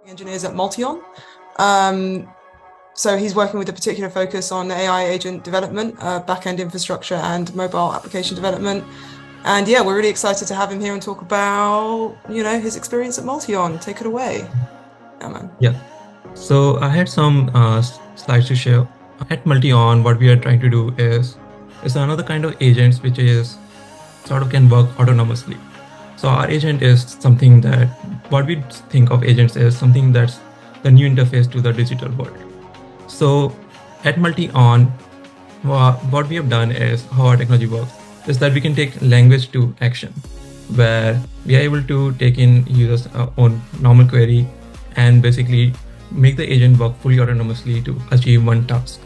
engineers at MultiON. So he's working with a particular focus on AI agent development, back-end infrastructure and mobile application development. And yeah, we're really excited to have him here and talk about, his experience at MultiON. Take it away. Yeah, man. Yeah. So I had some slides to share. At MultiON, what we are trying to do is another kind of agents which is sort of can work autonomously. So our agent is something that what we think of agents is something that's the new interface to the digital world. So at MultiON, what we have done is how our technology works is that we can take language to action, where we are able to take in users' own normal query and basically make the agent work fully autonomously to achieve one task.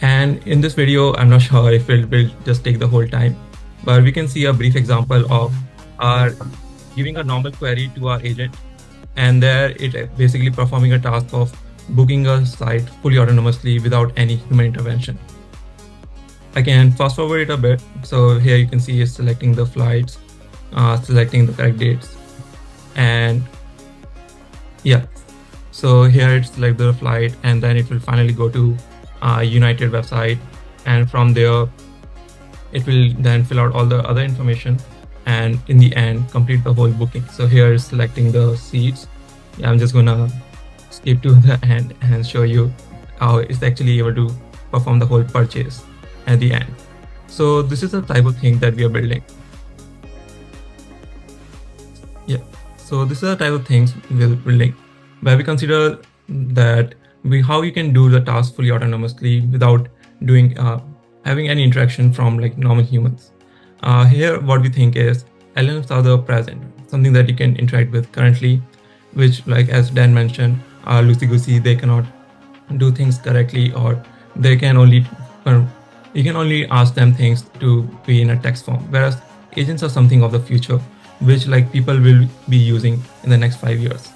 And in this video, I'm not sure if it will just take the whole time, but we can see a brief example of our giving a normal query to our agent, and there it basically performing a task of booking a site fully autonomously without any human intervention. I can fast forward it a bit. So here you can see it's selecting the flights, selecting the correct dates, and yeah. So here it select the flight, and then it will finally go to United website, and from there it will then fill out all the other information and in the end complete the whole booking. So here is selecting the seats. Yeah, I'm just gonna skip to the end and show you how it's actually able to perform the whole purchase at the end. So this is the type of thing that we are building. Yeah, so this is the type of things we're building, where we consider that how you can do the task fully autonomously without doing having any interaction from like normal humans. Here what we think is LLMs are the present, something that you can interact with currently, which, like as Dan mentioned, loosey-goosey, they cannot do things correctly, or they can only you can only ask them things to be in a text form, whereas agents are something of the future, which like people will be using in the next 5 years.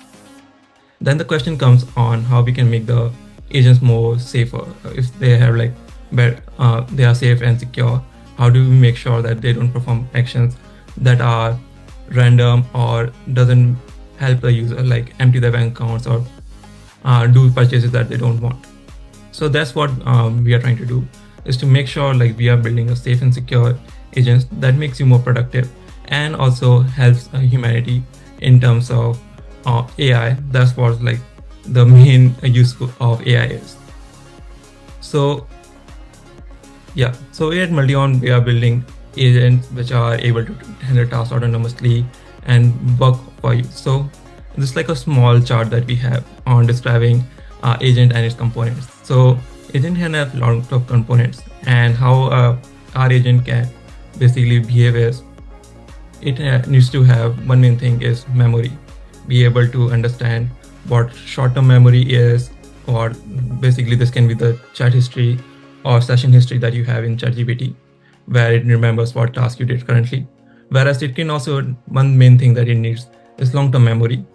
Then the question comes on how we can make the agents more safer. If they have like they are safe and secure, how do we make sure that they don't perform actions that are random or doesn't help the user, like empty their bank accounts or do purchases that they don't want. So that's what we are trying to do, is to make sure like we are building a safe and secure agents that makes you more productive and also helps humanity in terms of AI. That's what like the main use of AI is. So yeah, so at MultiON we are building agents which are able to handle tasks autonomously and work for you. So this is like a small chart that we have on describing agent and its components. So agent can have a lot of components, and how our agent can basically behave is it needs to have one main thing is memory. Be able to understand what short-term memory is, or basically this can be the chat history or session history that you have in ChatGPT, where it remembers what task you did currently. Whereas it can also, one main thing that it needs is long-term memory,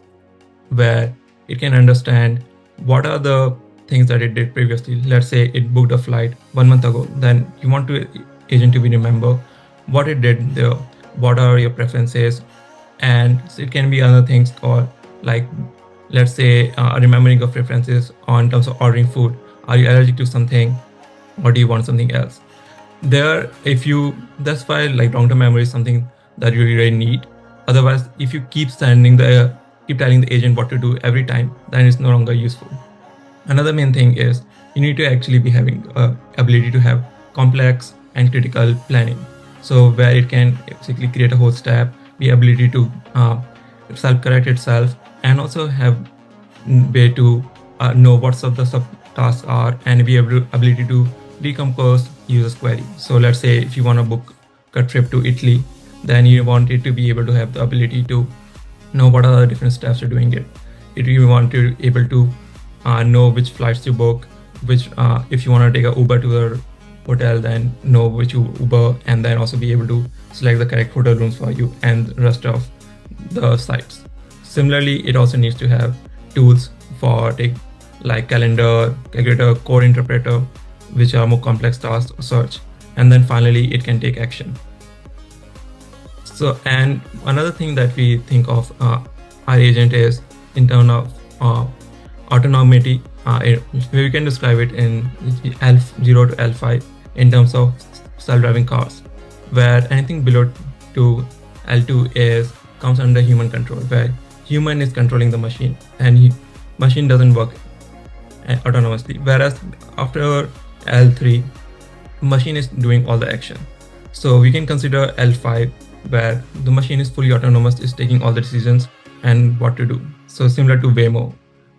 where it can understand what are the things that it did previously. Let's say it booked a flight 1 month ago, then you want to agent to be remember what it did there, what are your preferences, and it can be other things, or like let's say remembering of preferences on terms of ordering food. Are you allergic to something, or do you want something else? There, if you, that's why like long-term memory is something that you really need. Otherwise, if you keep telling the agent what to do every time, then it's no longer useful. Another main thing is you need to actually be having ability to have complex and critical planning. So where it can basically create a whole step, the ability to self-correct itself, and also have way to know what the subtasks are, and be ability to decompose user's query. So let's say if you want to book a trip to Italy, then you want it to be able to have the ability to know what are the different steps to doing it. If you want to able to know which flights to book, which if you want to take an Uber to the hotel, then know which Uber, and then also be able to select the correct hotel rooms for you and the rest of the sites. Similarly, it also needs to have tools for like calendar, calculator, code interpreter, which are more complex tasks or search, and then finally it can take action. So, and another thing that we think of our agent is in terms of autonomy. We can describe it in L0 to L5 in terms of self-driving cars, where anything below to L2 comes under human control, where human is controlling the machine and machine doesn't work autonomously. Whereas after L3, machine is doing all the action. So we can consider L5, where the machine is fully autonomous, is taking all the decisions and what to do. So similar to Waymo,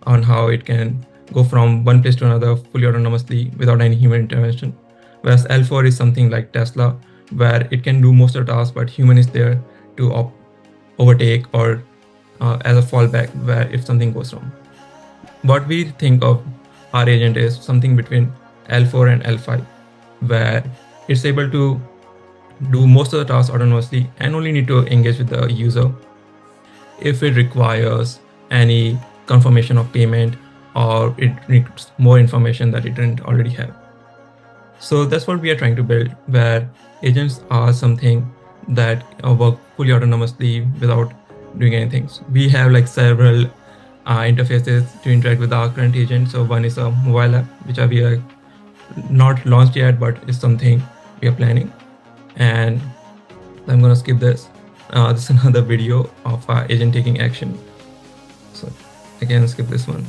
on how it can go from one place to another fully autonomously without any human intervention. Whereas L4 is something like Tesla, where it can do most of the tasks, but human is there to overtake or as a fallback where if something goes wrong. What we think of our agent is something between L4 and L5, where it's able to do most of the tasks autonomously and only need to engage with the user if it requires any confirmation of payment or it needs more information that it didn't already have. So that's what we are trying to build, where agents are something that work fully autonomously without doing anything. So we have like several interfaces to interact with our current agent. So one is a mobile app, which we are not launched yet, but is something we are planning. And I'm going to skip this. This is another video of our agent taking action. So I can skip this one.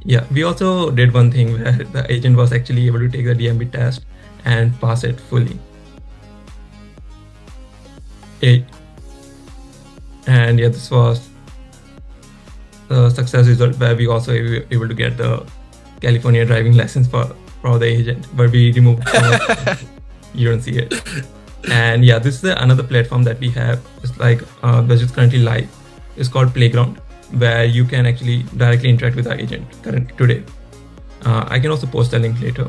Yeah, we also did one thing where the agent was actually able to take the DMB test and pass it fully. And yeah, this was the success result, where we also were able to get the California driving license for the agent, but we removed you don't see it. And yeah, this is another platform that we have. It's like which is currently live. It's called Playground, where you can actually directly interact with our agent today. I can also post a link later.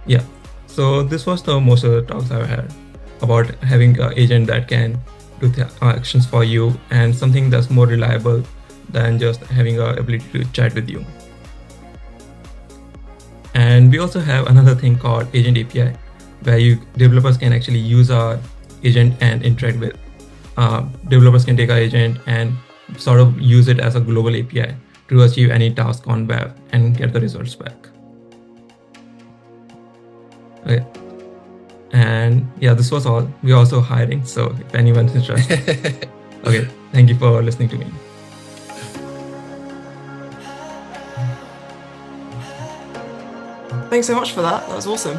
Yeah, so this was the most of the talks I've had about having an agent that can do the actions for you and something that's more reliable than just having the ability to chat with you. And we also have another thing called Agent API, where developers can actually use our agent and interact with. Developers can take our agent and sort of use it as a global API to achieve any task on web and get the results back. Okay. And yeah, this was all. We're also hiring, so if anyone's interested. Okay, thank you for listening to me. Thanks so much for that. That was awesome.